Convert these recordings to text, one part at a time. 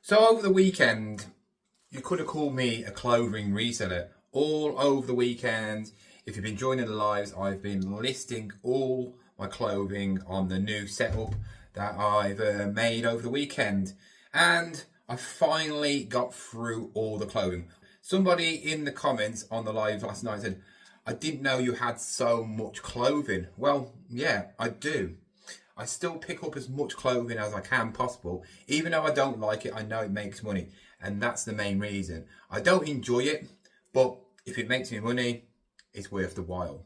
So over the weekend, you could have called me a clothing reseller. All over the weekend, if you've been joining the lives, I've been listing all my clothing on the new setup that I've made over the weekend. And I finally got through all the clothing. Somebody in the comments on the live last night said, I didn't know you had so much clothing. Well, yeah, I do. I still pick up as much clothing as I can possible. Even though I don't like it, I know it makes money. And that's the main reason. I don't enjoy it, but if it makes me money, it's worth the while.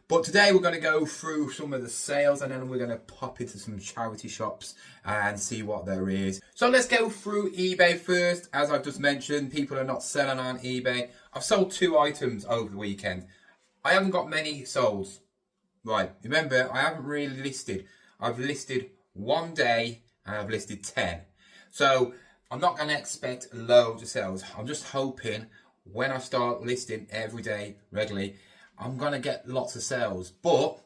But today we're going to go through some of the sales and then we're going to pop into some charity shops and see what there is. So let's go through eBay first. As I've just mentioned, people are not selling on eBay. I've sold 2 items over the weekend. I haven't got many sold. Right, remember, I haven't really listed. I've listed 1 day and I've listed 10. So I'm not going to expect loads of sales. I'm just hoping when I start listing every day regularly, I'm going to get lots of sales. But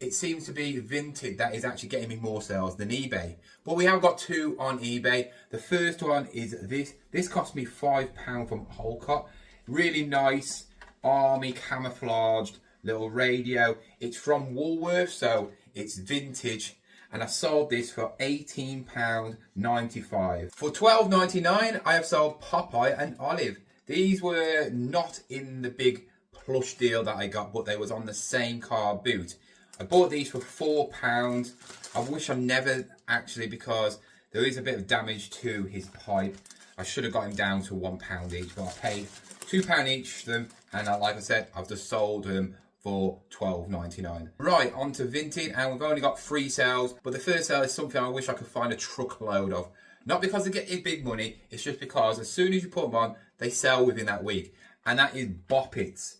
it seems to be Vinted that is actually getting me more sales than eBay. But we have got 2 on eBay. The first one is this. This cost me £5 from Holcott. Really nice army camouflaged little radio. It's from Woolworths, so it's vintage. And I sold this for £18.95. For £12.99, I have sold Popeye and Olive. These were not in the big plush deal that I got, but they was on the same car boot. I bought these for £4. I wish I never actually, because there is a bit of damage to his pipe. I should have got him down to £1 each, but I paid £2 each for them. And like I said, I've just sold them for £12.99. Right, on to Vinted, and we've only got 3 sales, but the first sale is something I wish I could find a truckload of. Not because they get you big money, it's just because as soon as you put them on, they sell within that week. And that is Boppets.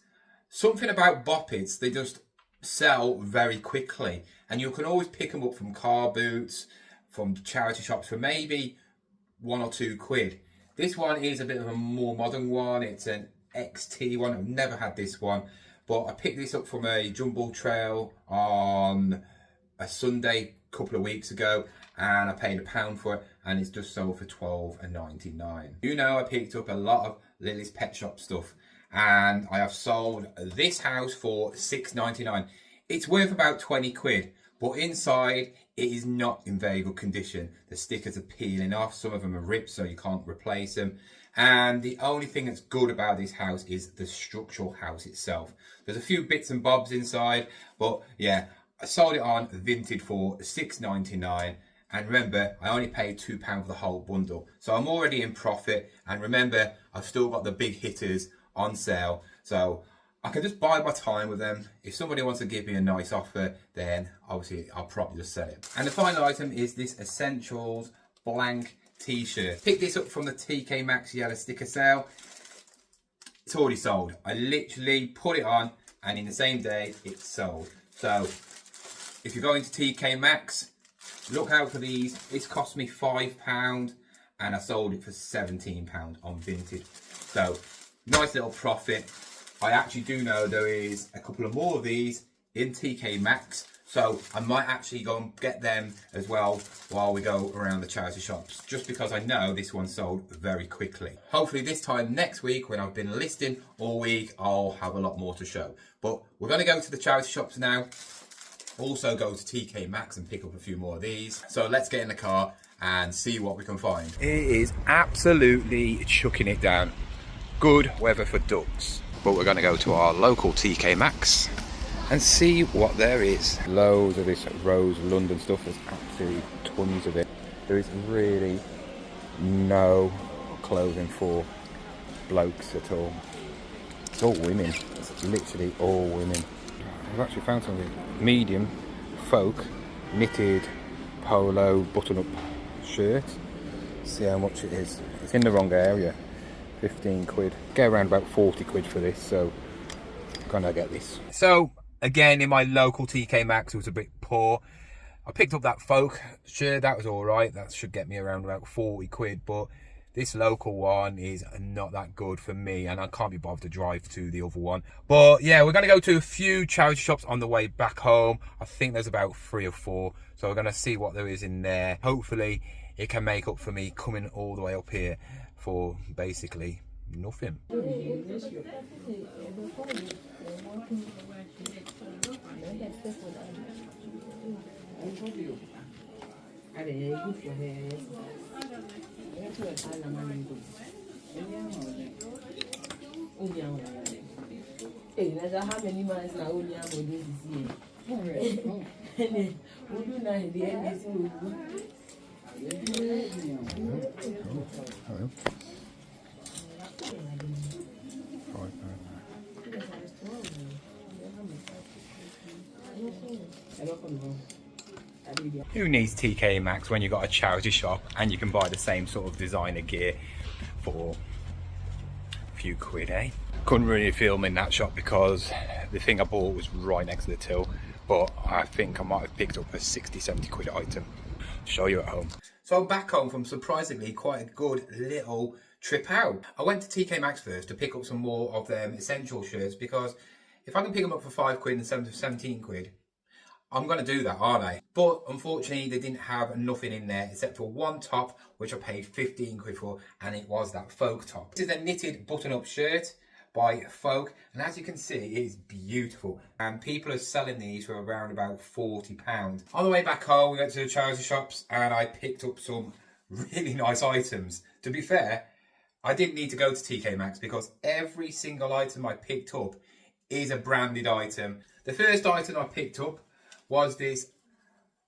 Something about Boppets, they just sell very quickly. And you can always pick them up from car boots, from charity shops for maybe £1 or £2. This one is a bit of a more modern one. It's an XT one. I've never had this one. But I picked this up from a jumble trail on a Sunday a couple of weeks ago, and I paid £1 for it, and it's just sold for £12.99. You know, I picked up a lot of Lily's Pet Shop stuff, and I have sold this house for £6.99. It's worth about £20, but inside it is not in very good condition. The stickers are peeling off, some of them are ripped, so you can't replace them. And the only thing that's good about this house is the structural house itself. There's a few bits and bobs inside, but yeah, I sold it on Vinted for £6.99. And remember, I only paid £2 for the whole bundle. So I'm already in profit. And remember, I've still got the big hitters on sale. So I can just buy my time with them. If somebody wants to give me a nice offer, then obviously I'll probably just sell it. And the final item is this Essentials blank t-shirt. Picked this up from the TK Maxx yellow sticker sale. It's already sold. I literally put it on and in the same day it's sold. So if you're going to TK Maxx, look out for these. This cost me £5 and I sold it for £17 on Vinted. So nice little profit. I actually do know there is a couple of more of these in TK Maxx. So I might actually go and get them as well while we go around the charity shops, just because I know this one sold very quickly. Hopefully this time next week, when I've been listing all week, I'll have a lot more to show. But we're going to go to the charity shops now. Also go to TK Maxx and pick up a few more of these. So let's get in the car and see what we can find. It is absolutely chucking it down. Good weather for ducks. But we're going to go to our local TK Maxx and see what there is. Loads of this Rose London stuff. There's absolutely tons of it. There is really no clothing for blokes at all. It's all women. It's literally all women. I've actually found something medium folk knitted polo button-up shirt. See how much it is. It's in the wrong area. £15. Get around about £40 for this, so I'm gonna get this. So again, in my local TK Maxx, it was a bit poor. I picked up that folk shirt, that was all right. That should get me around about £40, but this local one is not that good for me, and I can't be bothered to drive to the other one. But yeah, we're going to go to a few charity shops on the way back home. I think there's about 3 or 4, so we're going to see what there is in there. Hopefully it can make up for me coming all the way up here for basically nothing. Hey, that's how many months now only am on this year. We do not the end Who needs TK Maxx when you've got a charity shop and you can buy the same sort of designer gear for a few quid, eh? Couldn't really film in that shop because the thing I bought was right next to the till, but I think I might have picked up a 60-70 quid item. I'll show you at home. So I'm back home from surprisingly quite a good little trip out. I went to TK Maxx first to pick up some more of them essential shirts, because if I can pick them up for 5 quid instead of 17 quid, I'm going to do that, aren't I? But unfortunately, they didn't have nothing in there except for one top, which I paid 15 quid for, and it was that Folk top. This is a knitted button-up shirt by Folk, and as you can see, it's beautiful. And people are selling these for around about £40. On the way back home, we went to the charity shops, and I picked up some really nice items. To be fair, I didn't need to go to TK Maxx because every single item I picked up is a branded item. The first item I picked up was this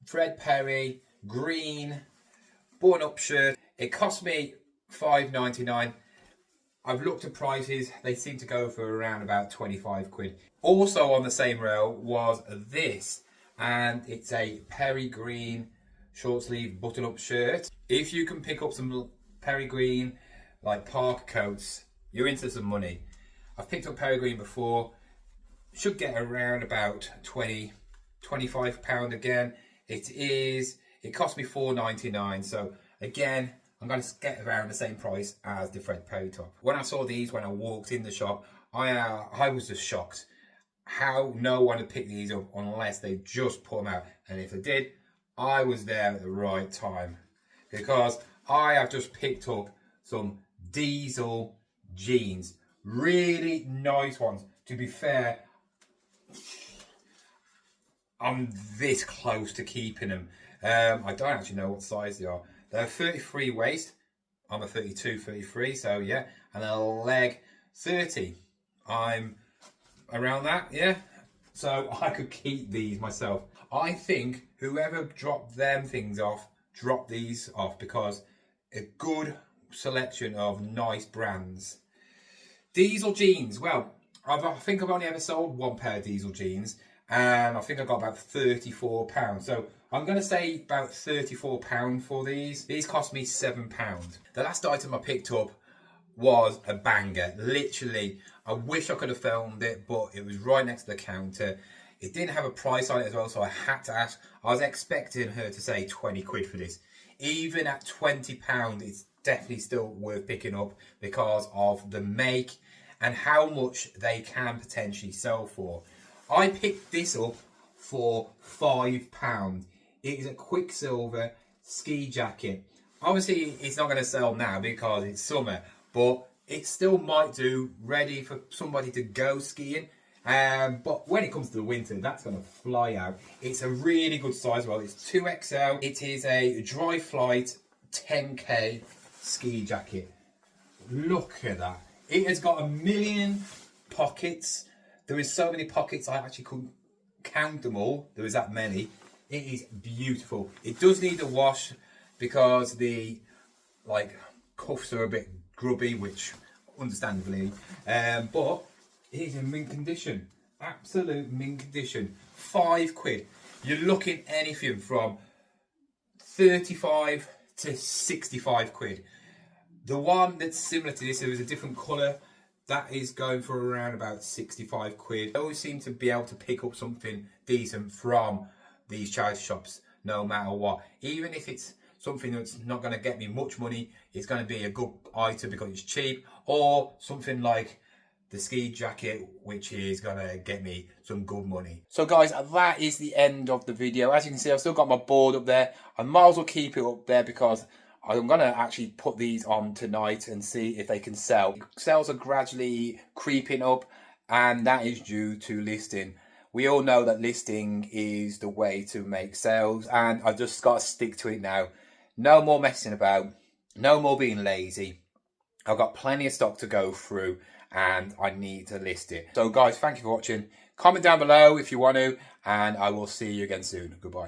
Fred Perry green button-up shirt. It cost me £5.99. I've looked at prices, they seem to go for around about 25 quid. Also on the same rail was this, and it's a Perry green short sleeve button-up shirt. If you can pick up some Perry green like Parker coats, you're into some money. I've picked up Perry green before, should get around about £25 again. It cost me £4.99, so again, I'm going to get around the same price as the Fred Perry top. When I saw these, when I walked in the shop, I was just shocked how no one had picked these up unless they just put them out. And if they did, I was there at the right time, because I have just picked up some diesel jeans. Really nice ones. To be fair, I'm this close to keeping them. I don't actually know what size they are. They're 33 waist. I'm a 32, 33, so yeah. And a leg 30. I'm around that, yeah. So I could keep these myself. I think whoever dropped them things off, dropped these off, because a good selection of nice brands. Diesel jeans. Well, I think I've only ever sold one pair of diesel jeans, and I think I got about £34. So I'm going to say about £34 for these. These cost me £7. The last item I picked up was a banger. Literally, I wish I could have filmed it, but it was right next to the counter. It didn't have a price on it as well, so I had to ask. I was expecting her to say 20 quid for this. Even at £20, it's definitely still worth picking up because of the make and how much they can potentially sell for. I picked this up for £5. It is a Quicksilver ski jacket. Obviously, it's not going to sell now because it's summer, but it still might do, ready for somebody to go skiing. But when it comes to the winter, that's going to fly out. It's a really good size. Well, it's 2XL. It is a dry flight 10K ski jacket. Look at that. It has got 1 million pockets. There is so many pockets, I actually couldn't count them all. There is that many. It is beautiful. It does need a wash because the cuffs are a bit grubby, which understandably, but it is in mint condition. Absolute mint condition. 5 quid. You're looking anything from 35 to 65 quid. The one that's similar to this, there is a different colour, that is going for around about 65 quid. I always seem to be able to pick up something decent from these charity shops, no matter what. Even if it's something that's not going to get me much money, it's going to be a good item because it's cheap. Or something like the ski jacket, which is gonna get me some good money. So guys, that is the end of the video. As you can see, I've still got my board up there. I might as well keep it up there because I'm gonna actually put these on tonight and see if they can sell. Sales are gradually creeping up, and that is due to listing. We all know that listing is the way to make sales, and I've just got to stick to it now. No more messing about, no more being lazy. I've got plenty of stock to go through and I need to list it. So guys, thank you for watching. Comment down below if you want to, and I will see you again soon. Goodbye.